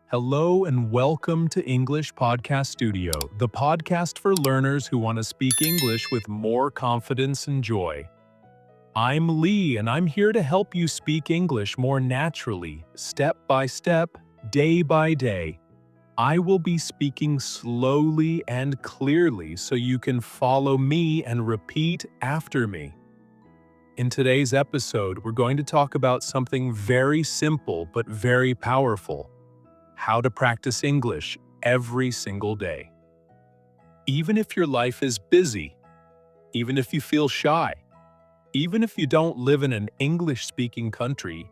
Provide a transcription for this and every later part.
Hello and welcome to English Podcast Studio, the podcast for learners who want to speak English with more confidence and joy. I'm Lee, and I'm here to help you speak English more naturally, step by step, day by day. I will be speaking slowly and clearly so you can follow me and repeat after me. In today's episode, we're going to talk about something very simple but very powerful: how to practice English every single day. Even if your life is busy, even if you feel shy, even if you don't live in an English-speaking country,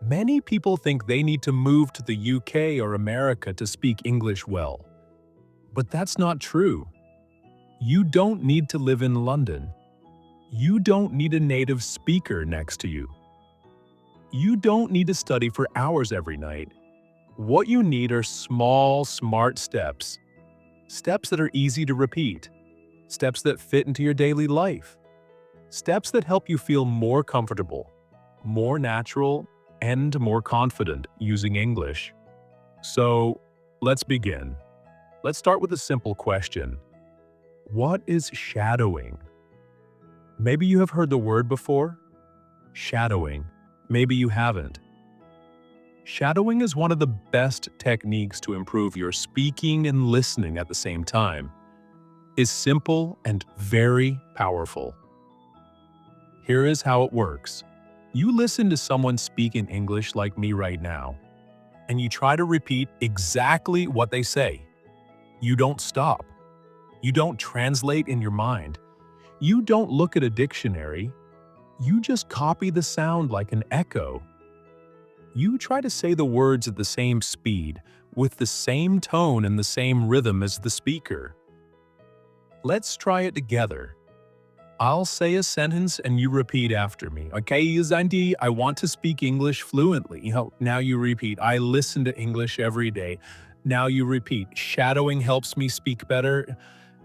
many people think they need to move to the UK or America to speak English well. But that's not true. You don't need to live in London. You don't need a native speaker next to you. You don't need to study for hours every night. What you need are small, smart steps. Steps that are easy to repeat. Steps that fit into your daily life. Steps that help you feel more comfortable, more natural, and more confident using English. So, let's begin. Let's start with a simple question. What is shadowing? Maybe you have heard the word before. Shadowing. Maybe you haven't. Shadowing is one of the best techniques to improve your speaking and listening at the same time. It's simple and very powerful. Here is how it works. You listen to someone speak in English like me right now, and you try to repeat exactly what they say. You don't stop. You don't translate in your mind. You don't look at a dictionary. You just copy the sound like an echo. You try to say the words at the same speed, with the same tone and the same rhythm as the speaker. Let's try it together. I'll say a sentence and you repeat after me. Okay, Zandy, I want to speak English fluently. Now you repeat. I listen to English every day. Now you repeat. Shadowing helps me speak better.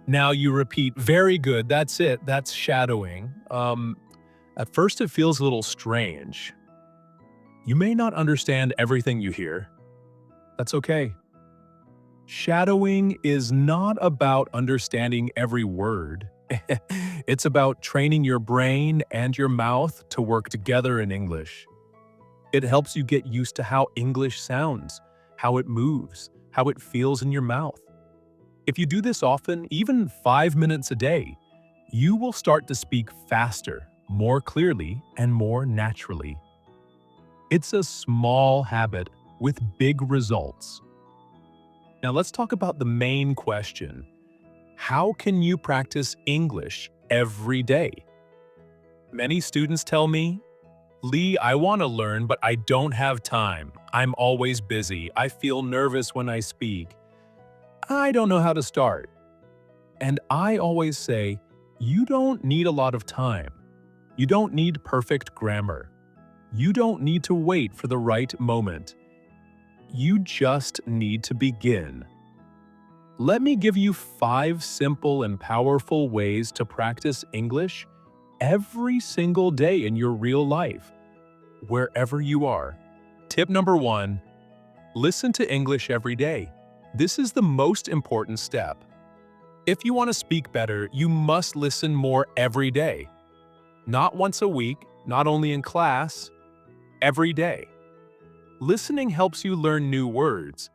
Now you repeat. Very good. That's it. That's shadowing. At first it feels a little strange. You may not understand everything you hear. That's okay. Shadowing is not about understanding every word. It's about training your brain and your mouth to work together in English. It helps you get used to how English sounds, how it moves, how it feels in your mouth. If you do this often, even 5 minutes a day, you will start to speak faster, more clearly, and more naturally. It's a small habit with big results. Now let's talk about the main question. How can you practice English every day? Many students tell me, Lee, I want to learn, but I don't have time. I'm always busy. I feel nervous when I speak. I don't know how to start. And I always say, you don't need a lot of time. You don't need perfect grammar. You don't need to wait for the right moment. You just need to begin. Let me give you 5 simple and powerful ways to practice English every single day in your real life, wherever you are. Tip number 1, listen to English every day. This is the most important step. If you want to speak better, you must listen more every day. Not once a week, not only in class, every day. Listening helps you learn new words.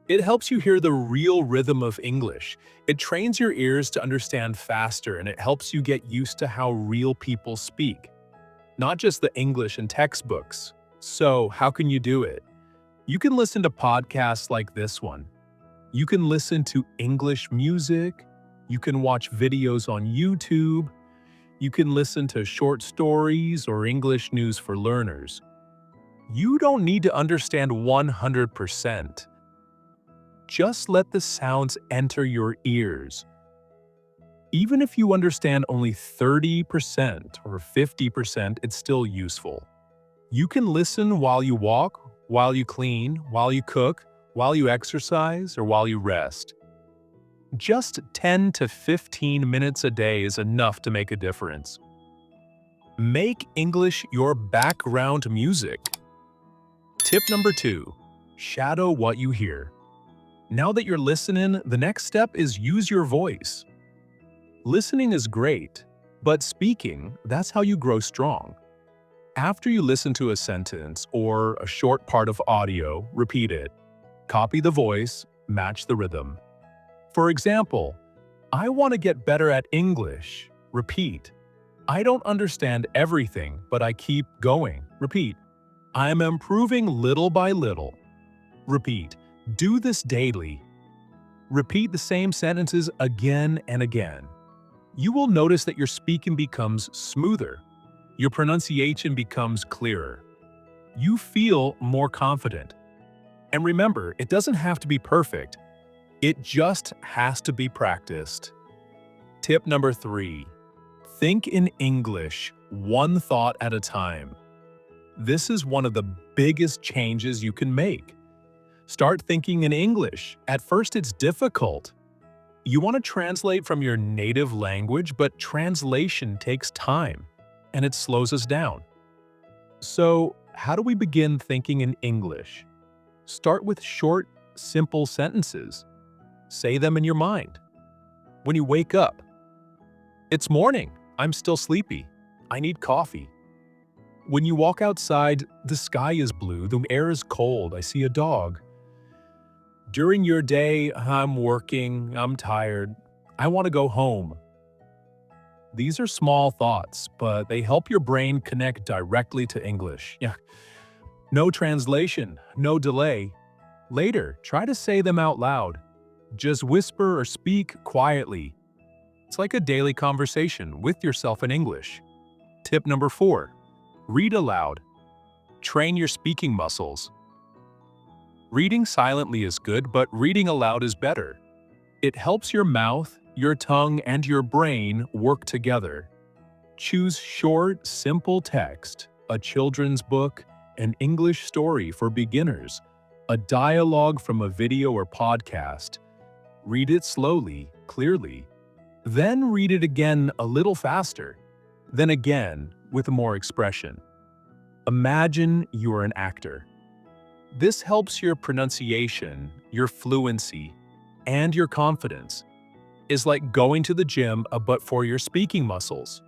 It helps you hear the real rhythm of English. It trains your ears to understand faster, and it helps you get used to how real people speak, not just the English in textbooks. So, how can you do it? You can listen to podcasts like this one. You can listen to English music. You can watch videos on YouTube. You can listen to short stories or English news for learners. You don't need to understand 100%. Just let the sounds enter your ears. Even if you understand only 30% or 50%, it's still useful. You can listen while you walk, while you clean, while you cook, while you exercise, or while you rest. Just 10 to 15 minutes a day is enough to make a difference. Make English your background music. Tip number 2. Shadow what you hear. Now that you're listening, the next step is use your voice. Listening is great, but speaking, that's how you grow strong. After you listen to a sentence or a short part of audio, repeat it. Copy the voice, match the rhythm. For example, I want to get better at English. Repeat. I don't understand everything, but I keep going. Repeat. I am improving little by little. Repeat. Do this daily. Repeat the same sentences again and again. You will notice that your speaking becomes smoother. Your pronunciation becomes clearer. You feel more confident. And remember, it doesn't have to be perfect. It just has to be practiced. Tip number 3. Think in English, one thought at a time. This is one of the biggest changes you can make. Start thinking in English. At first, it's difficult. You want to translate from your native language, but translation takes time, and it slows us down. So, how do we begin thinking in English? Start with short, simple sentences. Say them in your mind. When you wake up, it's morning. I'm still sleepy. I need coffee. When you walk outside, the sky is blue, the air is cold, I see a dog. During your day, I'm working, I'm tired, I want to go home. These are small thoughts, but they help your brain connect directly to English. Yeah. No translation, no delay. Later, try to say them out loud. Just whisper or speak quietly. It's like a daily conversation with yourself in English. Tip number 4. Read aloud. Train your speaking muscles. Reading silently is good, but reading aloud is better. It helps your mouth, your tongue, and your brain work together. Choose short, simple text, a children's book, an English story for beginners, a dialogue from a video or podcast. Read it slowly, clearly. Then read it again a little faster. Then again with more expression. Imagine you're an actor. This helps your pronunciation, your fluency, and your confidence. It's like going to the gym, but for your speaking muscles.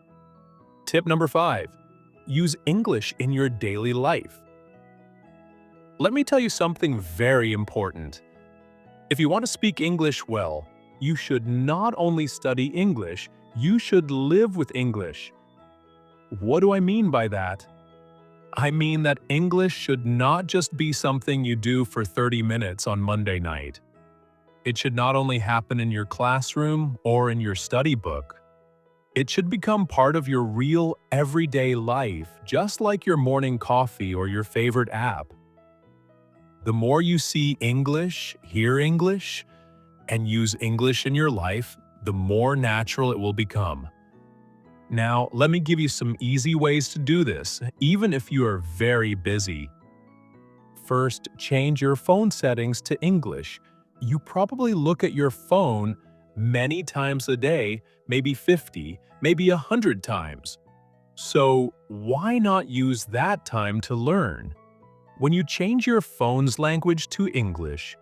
Tip number 5. Use English in your daily life. Let me tell you something very important. If you want to speak English well, you should not only study English, you should live with English. What do I mean by that? I mean that English should not just be something you do for 30 minutes on Monday night. It should not only happen in your classroom or in your study book. It should become part of your real everyday life, just like your morning coffee or your favorite app. The more you see English, hear English, and use English in your life, the more natural it will become. Now, let me give you some easy ways to do this, even if you are very busy. First, change your phone settings to English. You probably look at your phone many times a day, maybe 50, maybe 100 times. So, why not use that time to learn? When you change your phone's language to English,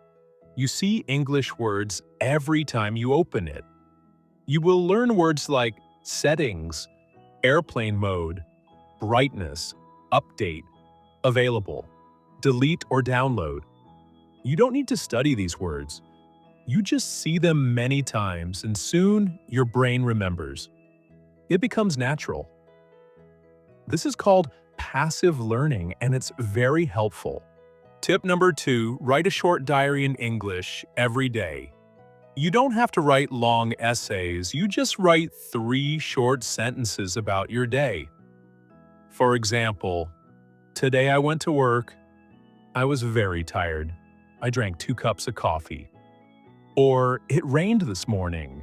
you see English words every time you open it. You will learn words like settings, airplane mode, brightness, update, available, delete or download. You don't need to study these words. You just see them many times and soon your brain remembers. It becomes natural. This is called passive learning and it's very helpful. Tip number 2, write a short diary in English every day. You don't have to write long essays, you just write 3 short sentences about your day. For example, today I went to work. I was very tired. I drank 2 cups of coffee. Or, it rained this morning.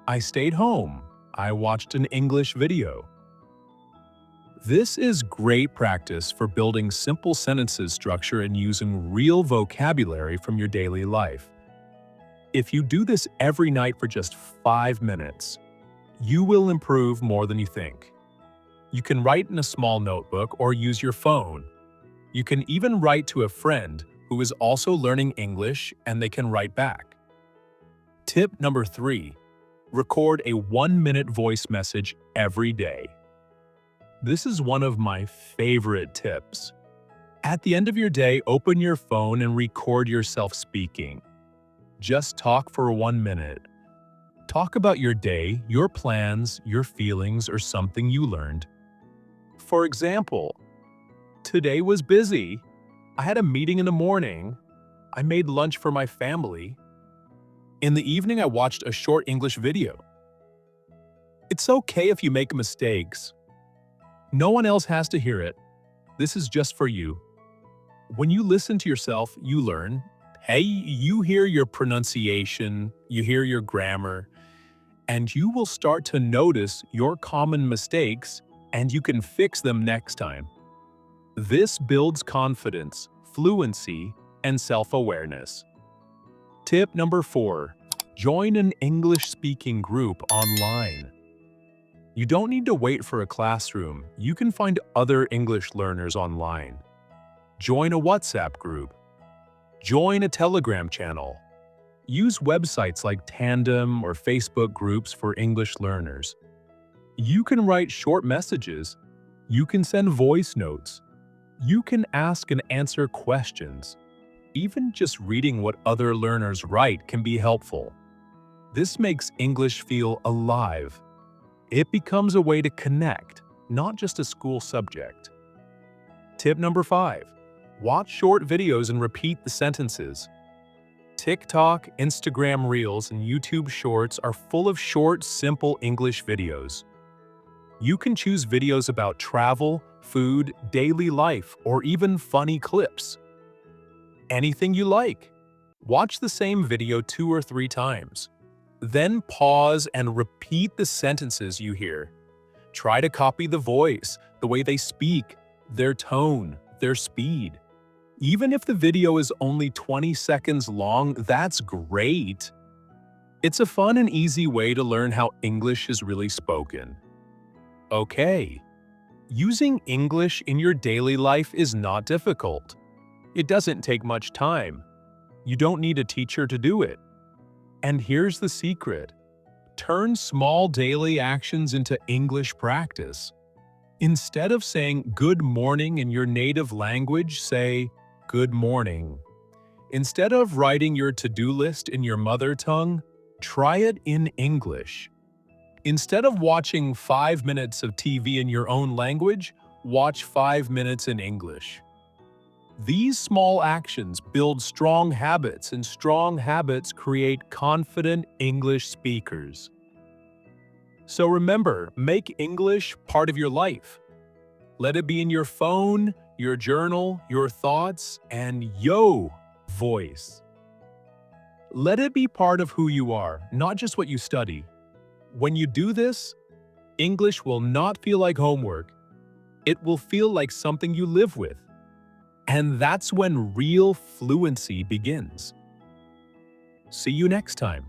I stayed home. I watched an English video. This is great practice for building simple sentences structure and using real vocabulary from your daily life. If you do this every night for just 5 minutes, you will improve more than you think. You can write in a small notebook or use your phone. You can even write to a friend who is also learning English and they can write back. Tip number 3. Record a 1-minute voice message every day. This is one of my favorite tips. At the end of your day, open your phone and record yourself speaking. Just talk for 1 minute. Talk about your day, your plans, your feelings, or something you learned. For example, today was busy. I had a meeting in the morning. I made lunch for my family. In the evening, I watched a short English video. It's okay if you make mistakes. No one else has to hear it. This is just for you. When you listen to yourself, you learn. Hey, you hear your pronunciation, you hear your grammar, and you will start to notice your common mistakes and you can fix them next time. This builds confidence, fluency, and self-awareness. Tip number 4. Join an English-speaking group online. You don't need to wait for a classroom. You can find other English learners online. Join a WhatsApp group. Join a Telegram channel. Use websites like Tandem or Facebook groups for English learners. You can write short messages. You can send voice notes. You can ask and answer questions. Even just reading what other learners write can be helpful. This makes English feel alive. It becomes a way to connect, not just a school subject. Tip number 5. Watch short videos and repeat the sentences. TikTok, Instagram Reels, and YouTube Shorts are full of short, simple English videos. You can choose videos about travel, food, daily life, or even funny clips. Anything you like. Watch the same video 2 or 3 times. Then pause and repeat the sentences you hear. Try to copy the voice, the way they speak, their tone, their speed. Even if the video is only 20 seconds long, that's great. It's a fun and easy way to learn how English is really spoken. Okay. Using English in your daily life is not difficult. It doesn't take much time. You don't need a teacher to do it. And here's the secret. Turn small daily actions into English practice. Instead of saying good morning in your native language, say good morning. Instead of writing your to-do list in your mother tongue, try it in English. Instead of watching 5 minutes of TV in your own language, watch 5 minutes in English. These small actions build strong habits, and strong habits create confident English speakers. So remember, make English part of your life. Let it be in your phone, your journal, your thoughts, and yo voice. Let it be part of who you are, not just what you study. When you do this, English will not feel like homework. It will feel like something you live with. And that's when real fluency begins. See you next time.